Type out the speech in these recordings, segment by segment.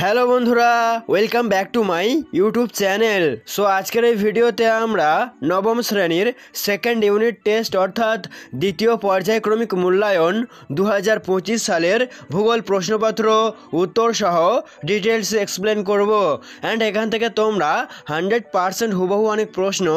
Hello বন্ধুরা, welcome back to my YouTube channel. So আজকের এই ভিডিওতে আমরা নবম শ্রেণীর সেকেন্ড ইউনিট টেস্ট অর্থাৎ দ্বিতীয় পর্যায়ক্রমিক মূল্যায়ন 2025 সালের ভূগোল প্রশ্নপত্র উত্তর সহ ডিটেলস এক্সপ্লেন করব। অ্যান্ড এখান থেকে তোমরা 100% হুবহু অনেক প্রশ্ন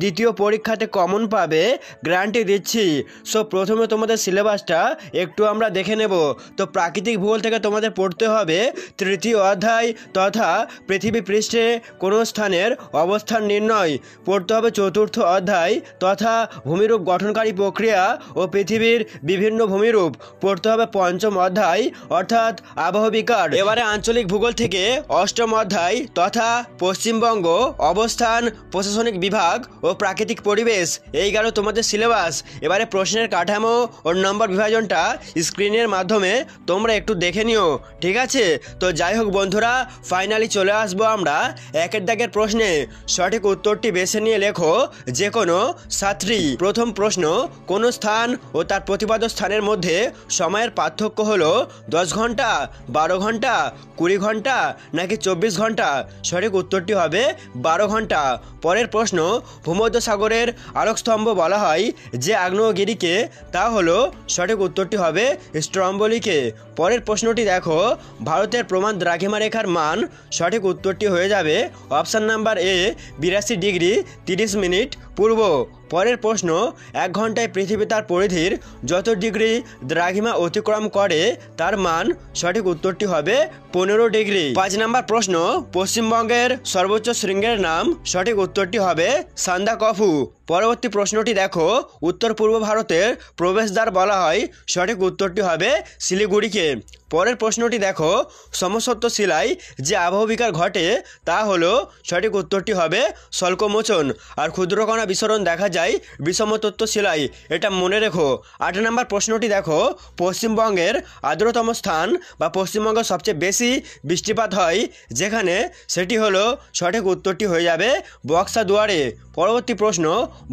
দ্বিতীয় পরীক্ষাতে কমন পাবে, গ্যারান্টি দিচ্ছি। সো প্রথমে তোমাদের সিলেবাসটা একটু আমরা দেখে নেব। তো প্রাকৃতিক ভূগোল থেকে তোমাদের পড়তে হবে তৃতীয় অধ্যায় তথা পৃথিবী পৃষ্ঠে কোনো স্থানের অবস্থান নির্ণয়, পড়তে হবে চতুর্থ অধ্যায় তথা ভূমিরূপ গঠনকারী প্রক্রিয়া ও পৃথিবীর বিভিন্ন ভূমিরূপ, পড়তে হবে পঞ্চম অধ্যায় অর্থাৎ আবহবিকার। এবারে আঞ্চলিক ভূগোল থেকে অষ্টম অধ্যায় তথা পশ্চিমবঙ্গ অবস্থান, প্রশাসনিক বিভাগ ও প্রাকৃতিক পরিবেশ, এই গেল তোমাদের সিলেবাস। এবারে প্রশ্নের কাঠামো ও নম্বর বিভাজনটা স্ক্রিনের মাধ্যমে তোমরা একটু দেখে নিও, ঠিক আছে? তো যাই হোক বন্ধুরা, ফাইনালি চলে আসবো আমরা একের দাগের প্রশ্নে। সঠিক উত্তরটি বেছে নিয়ে লেখো যে কোনো 7টি। প্রথম প্রশ্ন, কোন স্থান ও তার প্রতিপাদ্য স্থানের মধ্যে সময়ের পার্থক্য হলো 10 ঘন্টা, 12 ঘন্টা, 20 ঘন্টা নাকি 24 ঘন্টা? সঠিক উত্তরটি হবে 12 ঘন্টা। পরের প্রশ্ন, ভূমধ্যসাগরের আলোকস্তম্ভ বলা হয় যে আগ্নেয়গিরিকে, তা হলো? সঠিক উত্তরটি হবে স্ট্রম্বলিকে। পরের প্রশ্নটি দেখো, ভারতের প্রমাণ দ্রাঘিমা রেখার মান, সঠিক উত্তরটি হয়ে যাবে option number A 82 degree 30 minute পূর্ব। পরের প্রশ্ন, 1 ঘন্টায় পৃথিবী তার পরিধির যত ডিগ্রি দ্রাঘিমা অতিক্রম করে তার মান, সঠিক উত্তরটি হবে 15 ডিগ্রি। 5 নম্বর প্রশ্ন, পশ্চিমবঙ্গের সর্বোচ্চ শৃঙ্গের নাম, সঠিক উত্তরটি হবে সান্দাকফু। পরবর্তী প্রশ্নটি দেখো, উত্তর পূর্ব ভারতের প্রবেশদ্বার বলা হয়, সঠিক উত্তরটি হবে শিলিগুড়িকে। পরের প্রশ্নটি দেখো, সমসত্ব শিলায় যে আবহবিকার ঘটে তা হলো, সঠিক উত্তরটি হবে স্বল্পমোচন। আর ক্ষুদ্রকণা বিসরণ দেখা যায় বিষমতত্ত্ব শিলায়, এটা মনে রেখো। 8 নম্বর প্রশ্নটি দেখো, পশ্চিমবঙ্গের আর্দ্রতম স্থান বা পশ্চিমবঙ্গের সবচেয়ে বেশি বৃষ্টিপাত হয় যেখানে, সেটি হলো, সঠিক উত্তরটি হয়ে যাবে বক্সা দুয়ারে। পরবর্তী প্রশ্ন,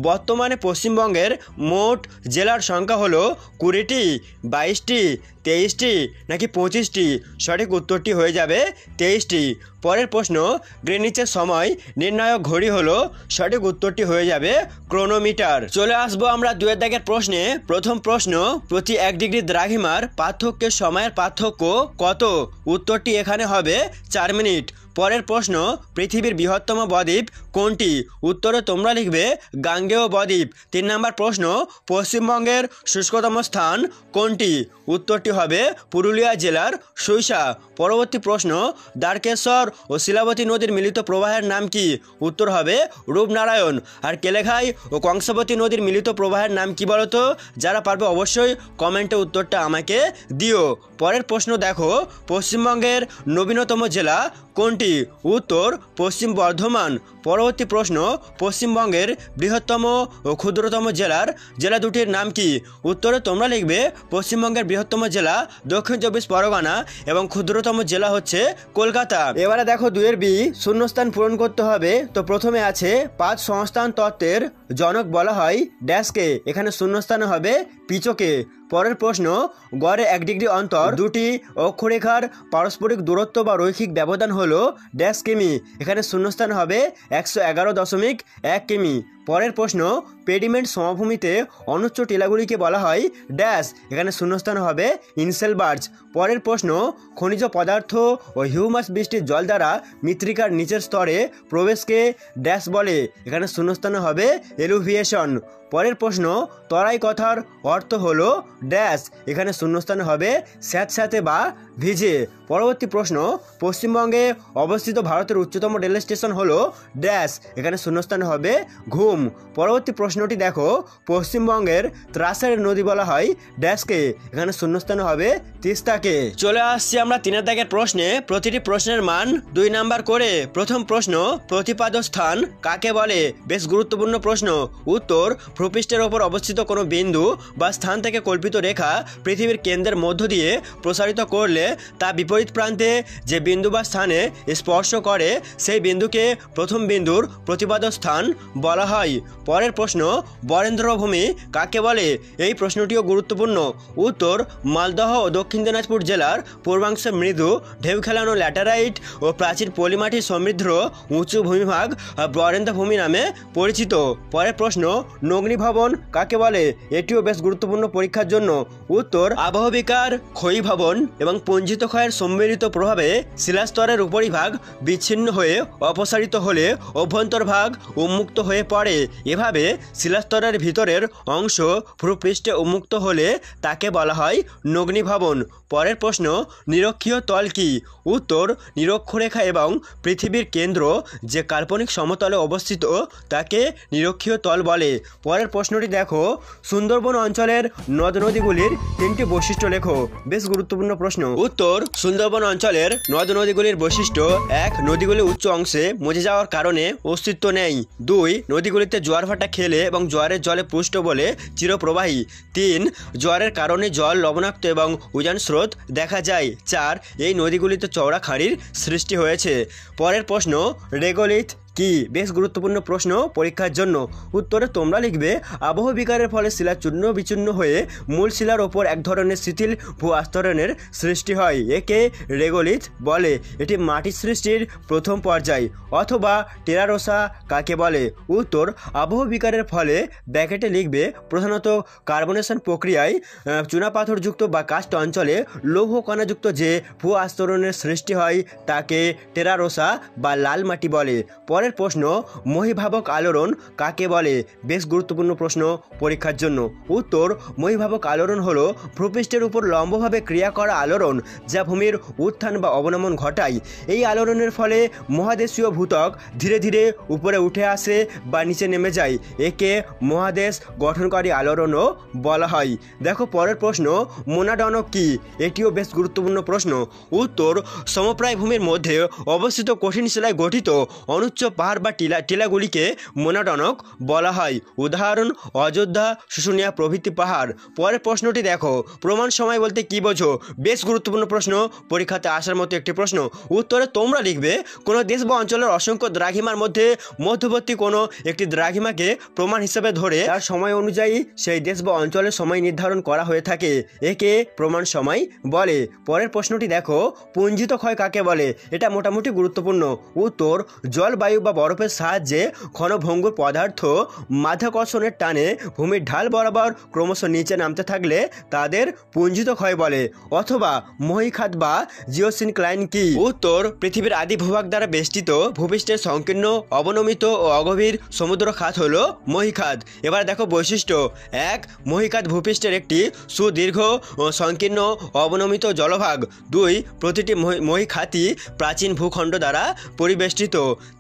বর্তমানে পশ্চিমবঙ্গের মোট জেলার সংখ্যা হলো 20টি, 22টি, 23টি নাকি 25টি? সঠিক উত্তরটি হয়ে যাবে 23টি। পরের প্রশ্ন, গ্রিনিচের সময় নির্ণায়ক ঘড়ি হলো, সঠিক উত্তরটি হয়ে যাবে ক্রোনোমিটার। চলে আসবো আমরা 2 দাগের প্রশ্নে। প্রথম প্রশ্ন, প্রতি 1 ডিগ্রি দ্রাঘিমার পার্থক্যের সময়ের পার্থক্য কত? উত্তরটি এখানে হবে 4 মিনিট। পরের প্রশ্ন, পৃথিবীর বৃহত্তম বদ্বীপ কোনটি? উত্তরে তোমরা লিখবে গাঙ্গেয় বদ্বীপ। 3 নম্বর প্রশ্ন, পশ্চিমবঙ্গের শুষ্কতম স্থান কোনটি? উত্তরটি হবে পুরুলিয়া জেলার সুইসা। পরবর্তী প্রশ্ন, দ্বারকেশ্বর ও শিলাবতী নদীর মিলিত প্রবাহের নাম কি? উত্তর হবে রূপনারায়ণ। আর কেলেঘাই ও কংসাবতী নদীর মিলিত প্রবাহের নাম কি বলতো? যারা পারবে অবশ্যই কমেন্টে উত্তরটা আমাকে দিও। পরের প্রশ্ন দেখো, পশ্চিমবঙ্গের নবীনতম জেলা কোনটি? উত্তর পশ্চিম বর্ধমান। পরবর্তী প্রশ্ন, পশ্চিমবঙ্গের বৃহত্তম ও ক্ষুদ্রতম জেলা দুটির নাম কি? উত্তরে তোমরা লিখবে পশ্চিমবঙ্গের বৃহত্তম জেলা দক্ষিণ 24 পরগনা এবং ক্ষুদ্রতম জেলা হচ্ছে কলকাতা। এবারে দেখো 2 বি শূন্যস্থান পূরণ করতে হবে। তো প্রথমে আছে 5 সংস্থান তত্ত্বের জনক বলা হয় ড্যাশকে, এখানে শূন্যস্থানে হবে পিচকে। পরের প্রশ্ন, গড়ে 1 ডিগ্রি অন্তর দুটি অক্ষরেখার পারস্পরিক দূরত্ব বা রৈখিক ব্যবধান হলো ড্যাশ কিমি, এখানে শূন্যস্থান হবে 111.1 কিমি। পরের প্রশ্ন, পেডিমেন্ট সমভূমিতে অনুচ্চ টিলাগুলিকে বলা হয় ড্যাশ, এখানে শূন্যস্থান হবে ইনসেলবার্জ। পরের প্রশ্ন, খনিজ পদার্থ ও হিউমাস বৃষ্টির জল দ্বারা মৃত্তিকার নিচের স্তরে প্রবেশকে ড্যাশ বলে, এখানে শূন্যস্থান হবে এলুভিয়েশন। পরের প্রশ্ন, তরাই কথার অর্থ হলো ড্যাশ, এখানে শূন্যস্থান হবে স্যাঁতস্যাঁতে বা ভিজে। পরবর্তী প্রশ্ন, পশ্চিমবঙ্গে অবস্থিত ভারতের উচ্চতম রেল স্টেশন হলো ড্যাশ, এখানে শূন্যস্থান হবে ঘুম। পরবর্তী প্রশ্নটি দেখো, পশ্চিমবঙ্গের ত্রাসের নদী বলা হয় ড্যাশকে, এখানে শূন্যস্থান হবে তিস্তাকে। চলে আসছি আমরা 3 দাগের প্রশ্নে। প্রতিটি প্রশ্নের মান 2 নাম্বার করে। প্রথম প্রশ্ন, প্রতিপাদ্য স্থান কাকে বলে? বেশ গুরুত্বপূর্ণ প্রশ্ন। উত্তর ভূপৃষ্ঠের ওপর অবস্থিত কোনো বিন্দু বা স্থান থেকে কল্পিত রেখা পৃথিবীর কেন্দ্রের মধ্য দিয়ে প্রসারিত করলে তা বিপরীত প্রান্তে যে বিন্দু বা স্থানে স্পর্শ করে সেই বিন্দুকে প্রথম বিন্দুর প্রতিপাদ্য স্থান বলা হয়। পরের প্রশ্ন, বরেন্দ্র ভূমি কাকে বলে? এই প্রশ্নটিও গুরুত্বপূর্ণ। উত্তর, মালদহ ও দক্ষিণ দিনাজপুর জেলার পূর্বাংশে মৃদু ঢেউ খেলানো ল্যাটেরাইট ও প্রাচীর পলিমাটি সমৃদ্ধ উঁচু ভূমিভাগ বরেন্দ্র ভূমি নামে পরিচিত। পরের প্রশ্ন, নগ্নি ভবন কাকে বলে? এটিও বেশ গুরুত্বপূর্ণ পরীক্ষার জন্য। উত্তর, আবহবিকার ক্ষয়ীভবন এবং পঞ্জিত ক্ষয়ের সম্মিলিত প্রভাবে শিলাস্তরের উপরিভাগ বিচ্ছিন্ন হয়ে অপসারিত হলে অভ্যন্তরভাগ উন্মুক্ত হয়ে পড়ে। এভাবে শিলাস্তরের ভিতরের অংশ ভূপৃষ্ঠে উন্মুক্ত হলে তাকে বলা হয় নগ্নি ভবন। পরের প্রশ্ন, নিরক্ষীয় তল কি? উত্তর, নিরক্ষরেখা এবং পৃথিবীর কেন্দ্র যে কাল্পনিক সমতলে অবস্থিত তাকে নিরক্ষীয় তল বলে। পরের প্রশ্নটি দেখো, সুন্দরবন অঞ্চলের নদ নদীগুলির তিনটি বৈশিষ্ট্য লেখো। বেশ গুরুত্বপূর্ণ প্রশ্ন। উত্তর, সুন্দরবন অঞ্চলের নদ নদীগুলির বৈশিষ্ট্য: 1. নদীগুলি উচ্চ অংশে মুছে যাওয়ার কারণে অস্তিত্ব নেই। 2. নদীগুলিতে জোয়ার ভাটা খেলে এবং জোয়ারের জলে পুষ্ট বলে চিরপ্রবাহী। 3. জোয়ারের কারণে জল লবণাক্ত এবং উজান স্রোত দেখা যায়। 4. এই নদীগুলিতে চওড়া খাঁড়ির সৃষ্টি হয়েছে। পরের প্রশ্ন, রেগোলিথ কি? বেশ গুরুত্বপূর্ণ প্রশ্ন পরীক্ষার জন্য। উত্তরে তোমরা লিখবে, আবহ বিকারের ফলে শিলা চূর্ণ বিচূর্ণ হয়ে মূল শিলার ওপর এক ধরনের শিথিল ভূ আস্তরণের সৃষ্টি হয়। একে রেগোলিথ বলে। এটি মাটির সৃষ্টির প্রথম পর্যায়। অথবা টেরারোসা কাকে বলে? উত্তর, আবহ বিকারের ফলে ব্র্যাকেটে লিখবে, প্রধানত কার্বনেশন প্রক্রিয়ায় চুনাপাথরযুক্ত বা কাস্ট অঞ্চলে লৌহ কণাযুক্ত যে ভূ আস্তরণের সৃষ্টি হয় তাকে টেরারোসা বা লাল মাটি বলে। পরের প্রশ্ন, মহীভাবক আলোড়ন কাকে বলে? বেশ গুরুত্বপূর্ণ প্রশ্ন পরীক্ষার জন্য। উত্তর, মহীভাবক আলোড়ন হলো ভূপৃষ্ঠের উপর লম্বভাবে ক্রিয়া করা আলোড়ন যা ভূমির উত্থান বা অবনমন ঘটায়। এই আলোড়নের ফলে মহাদেশীয় ভূত্বক ধীরে ধীরে উপরে উঠে আসে বা নিচে নেমে যায়। একে মহাদেশ গঠনকারী আলোড়নও বলা হয়। দেখো পরের প্রশ্ন, মোনাডনক কি? এটিও বেশ গুরুত্বপূর্ণ প্রশ্ন। উত্তর, সমপ্রায় ভূমির মধ্যে অবস্থিত কঠিন শিলায় গঠিত অনুচ্চ পাহাড় বা টিলাগুলিকে মোনাডনক বলা হয়। উদাহরণ, অযোধ্যা, শুশুনিয়া প্রভৃতি পাহাড়। পরের প্রশ্নটি দেখো, প্রমাণ সময় বলতে কি বোঝো? বেশ গুরুত্বপূর্ণ প্রশ্ন, পরীক্ষাতে আসার মতো একটি প্রশ্ন। উত্তরে তোমরা লিখবে, কোনো দেশ বা অঞ্চলের অসংখ্য দ্রাঘিমার মধ্যে মধ্যবর্তী কোনো একটি দ্রাঘিমাকে প্রমাণ হিসেবে ধরে তার সময় অনুযায়ী সেই দেশ বা অঞ্চলের সময় নির্ধারণ করা হয়ে থাকে। একে প্রমাণ সময় বলে। পরের প্রশ্নটি দেখো, পুঞ্জিত ক্ষয় কাকে বলে? এটা মোটামুটি গুরুত্বপূর্ণ। উত্তর, জলবায়ু বা বরফের সাহায্যে ক্ষণভঙ্গুর পদার্থ মাধ্যাকর্ষণের টানে ভূমির ঢাল বরাবর ক্রমশ নিচে নামতে থাকলে তাদের পুঞ্জিত ক্ষয় বলে। অথবা মহীখাত বা জিওসিনক্লাইন কি? উত্তর, পৃথিবীর আদি ভূভাগ দ্বারা বেষ্টিত ভূপৃষ্ঠের সংকীর্ণ অবনমিত ও অগভীর সমুদ্র খাত হলো মহীখাত। এবার দেখো বৈশিষ্ট্য। 1. মহীখাত ভূপৃষ্ঠের একটি সুদীর্ঘ ও সংকীর্ণ অবনমিত জলভাগ। 2. প্রতিটি মহীখাতই প্রাচীন ভূখণ্ড দ্বারা পরিবেষ্টিত।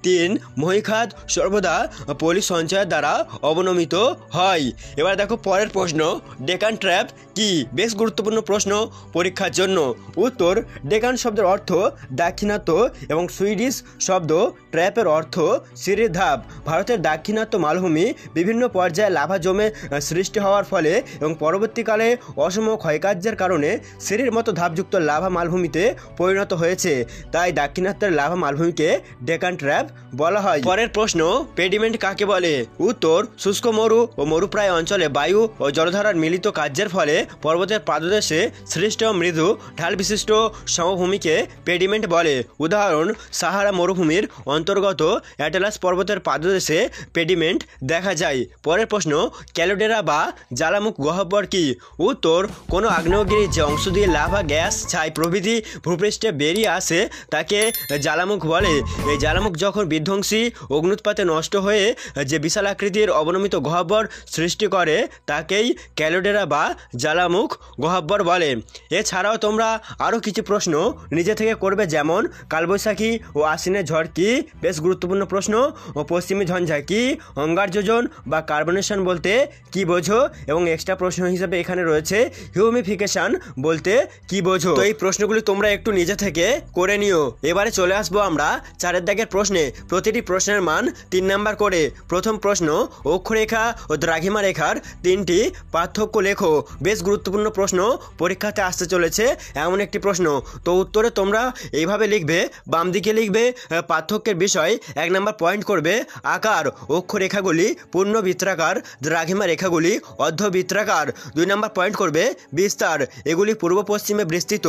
3. মহীখাত সর্বদা পলি সঞ্চয়ের দ্বারা অবনমিত হয়। এবার দেখো পরের প্রশ্ন, ডেকান ট্র্যাপ কি? বেশ গুরুত্বপূর্ণ প্রশ্ন পরীক্ষার জন্য। উত্তর, ডেকান শব্দের অর্থ দাক্ষিণাত্য এবং সুইডিশ শব্দ ট্র্যাপের অর্থ সিঁড়ির ধাপ। ভারতের দাক্ষিণাত্য মালভূমি বিভিন্ন পর্যায়ে লাভা জমে সৃষ্টি হওয়ার ফলে এবং পরবর্তীকালে অসম ক্ষয়কার্যের কারণে সিঁড়ির মতো ধাপযুক্ত লাভা মালভূমিতে পরিণত হয়েছে। তাই দাক্ষিণাত্যের লাভা মালভূমিকে ডেকান ট্র্যাপ বলা হয়। পরের প্রশ্ন, পেডিমেন্ট কাকে বলে? উত্তর, শুষ্ক মরু ও মরুপ্রায় অঞ্চলে বায়ু ও জলধারার মিলিত কার্যের ফলে পর্বতের পাদদেশে সৃষ্ট মৃদু ঢাল বিশিষ্ট সমভূমিকে পেডিমেন্ট বলে। উদাহরণ, সাহারা মরুভূমির অন্তর্গত অ্যাটলাস পর্বতের পাদদেশে পেডিমেন্ট দেখা যায়। পরের প্রশ্ন, ক্যালোডেরা বা জ্বালামুখ গহ্বর কি? উত্তর, কোনো আগ্নেয়গিরির যে অংশ দিয়ে লাভা, গ্যাস, ছাই প্রভৃতি ভূপৃষ্ঠে বেরিয়ে আসে তাকে জ্বালামুখ বলে। এই জ্বালামুখ যখন বিধ্বংসী অগ্নুৎপাতে নষ্ট হয়ে যে বিশাল আকৃতির অবনমিত গহ্বর সৃষ্টি করে তাকেই ক্যালোডেরা বা জ্বালামুখ গহ্বর বলে। এছাড়াও তোমরা আরও কিছু প্রশ্ন নিজে থেকে করবে, যেমন কালবৈশাখী ও আশ্বিনের ঝড় কি? বেশ গুরুত্বপূর্ণ প্রশ্ন। ও পশ্চিমী ঝঞ্ঝা কি? অঙ্গার যোজন বা কার্বনেশন বলতে কি বোঝো? এবং এক্সট্রা প্রশ্ন হিসেবে এখানে রয়েছে, হিউমিফিকেশন বলতে কি বোঝো? তো এই প্রশ্নগুলি তোমরা একটু নিজে থেকে করে নিও। এবারে চলে আসবো আমরা 4 দাগের প্রশ্নে। প্রতিটি প্রশ্নের মান 3 নাম্বার করে। প্রথম প্রশ্ন, অক্ষরেখা ও দ্রাঘিমা রেখার 3টি পার্থক্য লেখো। বেশ গুরুত্বপূর্ণ প্রশ্ন, পরীক্ষাতে আসতে চলেছে এমন একটি প্রশ্ন। তো উত্তরে তোমরা এইভাবে লিখবে, বাম দিকে লিখবে পার্থক্যের বিষয়, 1 নাম্বার পয়েন্ট করবে আকার, অক্ষরেখাগুলি পূর্ণবৃত্তাকার, দ্রাঘিমা রেখাগুলি অর্ধবৃত্তাকার। 2 নাম্বার পয়েন্ট করবে বিস্তার, এগুলি পূর্ব পশ্চিমে বিস্তৃত,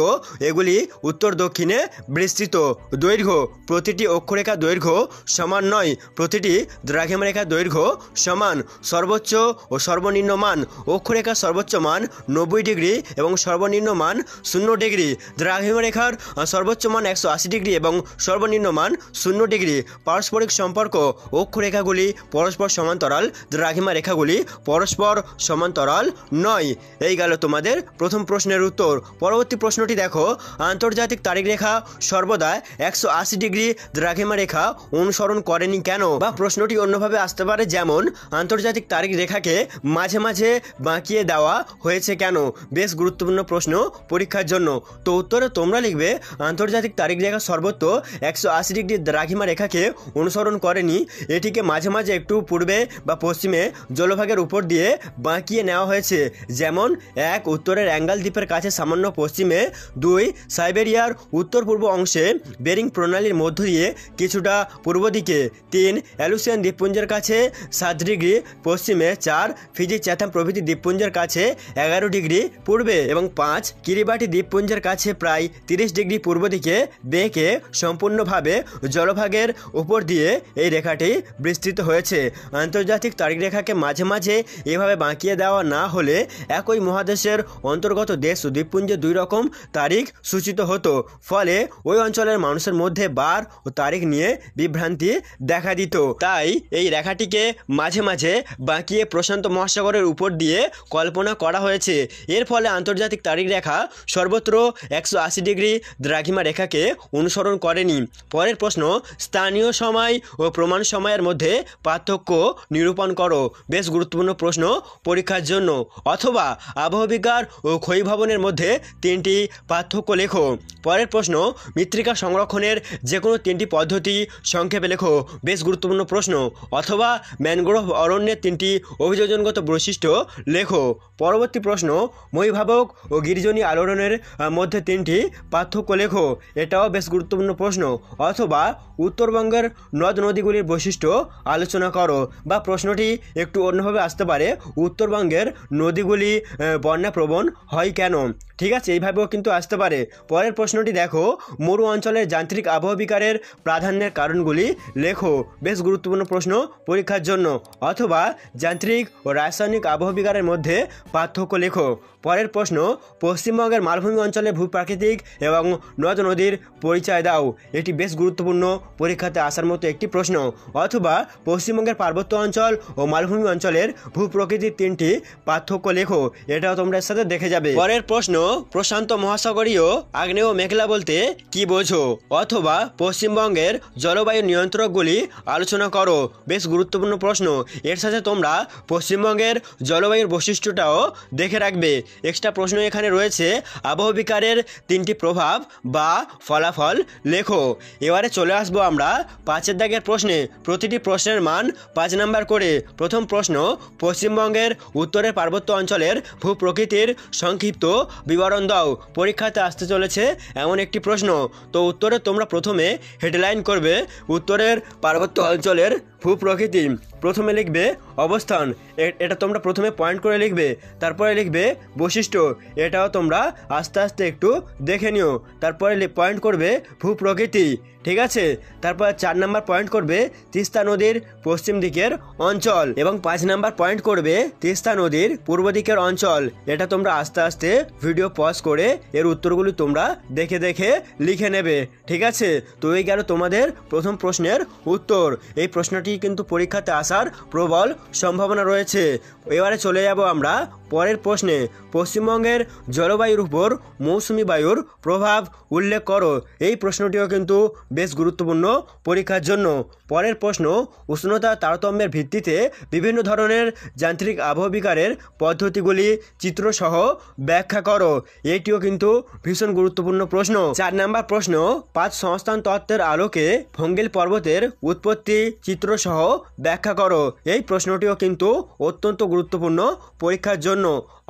এগুলি উত্তর দক্ষিণে বিস্তৃত। দৈর্ঘ্য, প্রতিটি অক্ষরেখার দৈর্ঘ্য সমান নয়, প্রতিটি দ্রাঘিমা রেখার দৈর্ঘ্য সমান। সর্বোচ্চ ও সর্বনিম্ন মান, অক্ষরেখার সর্বোচ্চ মান 90 ডিগ্রি এবং সর্বনিম্ন মান 0 ডিগ্রি। দ্রাঘিমা রেখার সর্বোচ্চ মান 180 ডিগ্রি এবং সর্বনিম্ন মান 0 ডিগ্রি। পারস্পরিক সম্পর্ক, অক্ষরেখাগুলি পরস্পর সমান্তরাল, দ্রাঘিমা রেখাগুলি পরস্পর সমান্তরাল নয়। এই গেল তোমাদের প্রথম প্রশ্নের উত্তর। পরবর্তী প্রশ্নটি দেখো, আন্তর্জাতিক তারিখ রেখা সর্বদা 180 ডিগ্রি দ্রাঘিমা রেখা অনুসরণ করেনি কেন? বা প্রশ্নটি অন্যভাবে আসতে পারে, যেমন আন্তর্জাতিক তারিখ রেখাকে মাঝে মাঝে বাঁকিয়ে দেওয়া হয়েছে কেন? বেশ গুরুত্বপূর্ণ প্রশ্ন পরীক্ষার জন্য। তো উত্তরে তোমরা লিখবে, আন্তর্জাতিক তারিখ রেখা সর্বত্র 180 ডিগ্রি দ্রাঘিমা রেখাকে অনুসরণ করেনি, এটিকে মাঝে মাঝে একটু পূর্বে বা পশ্চিমে জলভাগের উপর দিয়ে বাঁকিয়ে নেওয়া হয়েছে। যেমন 1 উত্তরের অ্যাঙ্গেল দ্বীপের কাছে সামান্য পশ্চিমে, 2 সাইবেরিয়ার উত্তর পূর্ব অংশে বেরিং প্রণালীর মধ্য দিয়ে কিছুটা পূর্ব দিকে, 3 অ্যালুসিয়ান দ্বীপপুঞ্জের কাছে 7 ডিগ্রি পশ্চিমে, 4 ফিজি চ্যাথাম প্রভৃতি দ্বীপপুঞ্জের কাছে 11 ডিগ্রি পূর্বে এবং 5 কিরিবাটি দ্বীপপুঞ্জের কাছে প্রায় 30 ডিগ্রি পূর্ব দিকে বেঁকে সম্পূর্ণভাবে জলভাগের উপর দিয়ে এই রেখাটি বিস্তৃত হয়েছে। আন্তর্জাতিক তারিখ রেখাকে মাঝে মাঝে এভাবে বাঁকিয়ে দেওয়া না হলে একই মহাদেশের অন্তর্গত দেশ ও দ্বীপপুঞ্জে 2 রকম তারিখ সূচিত হতো, ফলে ওই অঞ্চলের মানুষের মধ্যে বার ও তারিখ নিয়ে বিভ্রান্তি দেখা দিত। তাই এই রেখাটিকে মাঝে মাঝে বাঁকিয়ে প্রশান্ত মহাসাগরের উপর দিয়ে কল্পনা করা হয়েছে। এর ফলে আন্তর্জাতিক তারিখ রেখা সর্বত্র 180 ডিগ্রি দ্রাঘিমা রেখাকে অনুসরণ করেনি। পরের প্রশ্ন, স্থানীয় সময় ও প্রমাণ সময়ের মধ্যে পার্থক্য নিরূপণ করো। বেশ গুরুত্বপূর্ণ প্রশ্ন পরীক্ষার জন্য। অথবা আবহবিজ্ঞান ও ক্ষয়ীভবনের মধ্যে 3টি পার্থক্য লেখো। পরের প্রশ্ন, মৃত্তিকা সংরক্ষণের যে কোনো 3টি পদ্ধতি সংক্ষেপে লেখো। বেশ গুরুত্বপূর্ণ প্রশ্ন। অথবা ম্যানগ্রোভ অরণ্যের 3টি অভিযোজনগত বৈশিষ্ট্য লেখো। পরবর্তী প্রশ্ন, মহীভাবক ও গিরিজনী আলোড়নের মধ্যে 3টি পার্থক্য লেখো। এটাও বেশ গুরুত্বপূর্ণ প্রশ্ন। অথবা উত্তরবঙ্গের নদ নদীগুলির বৈশিষ্ট্য আলোচনা করো। বা প্রশ্নটি একটু অন্যভাবে আসতে পারে, উত্তরবঙ্গের নদীগুলি বন্যাপ্রবণ হয় কেন? ঠিক আছে, এইভাবেও কিন্তু আসতে পারে। পরের প্রশ্নটি দেখো, মরু অঞ্চলের যান্ত্রিক আবহবিকারের প্রাধান্যের কারণগুলি লেখো। বেশ গুরুত্বপূর্ণ প্রশ্ন পরীক্ষার জন্য। অথবা যান্ত্রিক ও রাসায়নিক আবহবিকারের মধ্যে পার্থক্য লেখো। পরের প্রশ্ন, পশ্চিমবঙ্গের মালভূমি অঞ্চলে ভূপ্রাকৃতিক এবং নদ নদীর পরিচয় দাও। এটি বেশ গুরুত্বপূর্ণ, পরীক্ষাতে আসার মতো একটি প্রশ্ন। অথবা পশ্চিমবঙ্গের পার্বত্য অঞ্চল ও মালভূমি অঞ্চলের ভূপ্রকৃতির 3টি পার্থক্য লেখো। এটাও তোমরা এর সাথে দেখে যাবে। পরের প্রশ্ন, প্রশান্ত মহাসাগরীয় আগ্নেয় মেঘলা বলতে কি বোঝো? অথবা পশ্চিমবঙ্গের জলবায়ু নিয়ন্ত্রকগুলি আলোচনা করো। বেশ গুরুত্বপূর্ণ প্রশ্ন। এর সাথে তোমরা পশ্চিমবঙ্গের জলবায়ুর বৈশিষ্ট্যটাও দেখে রাখবে। এক্সট্রা প্রশ্ন এখানে রয়েছে, আবহবিকারের 3টি প্রভাব বা ফলাফল লেখো। এবারে চলে আসবো আমরা 5 দাগের প্রশ্নে। প্রতিটি প্রশ্নের মান 5 নাম্বার করে। প্রথম প্রশ্ন, পশ্চিমবঙ্গের উত্তরের পার্বত্য অঞ্চলের ভূপ্রকৃতির সংক্ষিপ্ত বিবরণ দাও। পরীক্ষাতে আসতে চলেছে এমন একটি প্রশ্ন। তো উত্তরে তোমরা প্রথমে হেডলাইন করবে উত্তরের পার্বত্য অঞ্চলের ভূপ্রকৃতি। প্রথমে লিখবে অবস্থান, এটা তোমরা প্রথমে পয়েন্ট করে লিখবে। তারপরে লিখবে বৈশিষ্ট্য, এটাও তোমরা আস্তে আস্তে একটু দেখে নিও। তারপরে পয়েন্ট করবে ভূপ্রকৃতি, ঠিক আছে। তারপর 4 নাম্বার পয়েন্ট করবে তিস্তা নদীর পশ্চিম দিকের অঞ্চল এবং 5 নাম্বার পয়েন্ট করবে তিস্তা নদীর পূর্ব দিকের অঞ্চল। এটা তোমরা আস্তে আস্তে ভিডিও পজ করে এর উত্তরগুলি তোমরা দেখে দেখে লিখে নেবে, ঠিক আছে। তো এই গেল তোমাদের প্রথম প্রশ্নের উত্তর। এই প্রশ্নটি কিন্তু পরীক্ষাতে আসার প্রবল সম্ভাবনা রয়েছে। এবারে চলে যাব আমরা পরের প্রশ্নে পশ্চিমবঙ্গের জলবায়ুর উপর মৌসুমি বায়ুর প্রভাব উল্লেখ করো। এই প্রশ্নটিও কিন্তু বেশ গুরুত্বপূর্ণ পরীক্ষার জন্য। পরের প্রশ্ন উষ্ণতা তারতম্যের ভিত্তিতে বিভিন্ন ধরনের যান্ত্রিক আবহবিকারের পদ্ধতিগুলি চিত্রসহ ব্যাখ্যা করো। এটিও কিন্তু ভীষণ গুরুত্বপূর্ণ প্রশ্ন। 4 নম্বর প্রশ্ন 5 সংস্থান তত্ত্বের আলোকে ভঙ্গিল পর্বতের উৎপত্তি চিত্রসহ ব্যাখ্যা করো। এই প্রশ্নটিও কিন্তু অত্যন্ত গুরুত্বপূর্ণ পরীক্ষার জন্য।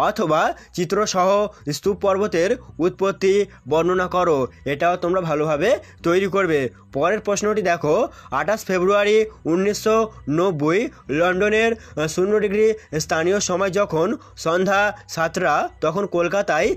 অথবা চিত্রসহ স্তূপ পর্বতের উৎপত্তি বর্ণনা করো। এটাও তোমরা ভালোভাবে তৈরি করবে। পরের প্রশ্নটি দেখো 28 ফেব্রুয়ারি 1990 লন্ডনের 0 ডিগ্রি স্থানীয় সময় যখন সন্ধ্যা 7টা, তখন কলকাতায়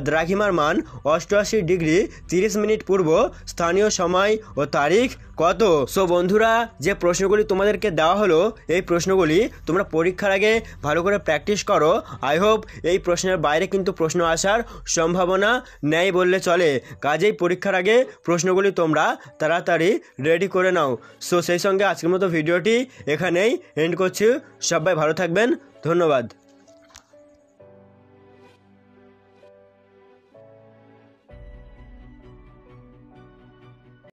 দ্রাঘিমার মান 88 ডিগ্রি 30 মিনিট পূর্ব স্থানীয় সময় ও তারিখ কত? সো বন্ধুরা, যে প্রশ্নগুলি তোমাদেরকে দেওয়া হলো এই প্রশ্নগুলি তোমরা পরীক্ষার আগে ভালো করে প্র্যাকটিস করো। আই হোপ এই প্রশ্নের বাইরে কিন্তু প্রশ্ন আসার সম্ভাবনা নেই বললে চলে। কাজেই পরীক্ষার আগে প্রশ্নগুলি তোমরা তাড়াতাড়ি রেডি করে নাও। সো সেই সঙ্গে আজকের মতো ভিডিওটি এখানেই এন্ড করছি। সবাই ভালো থাকবেন, ধন্যবাদ।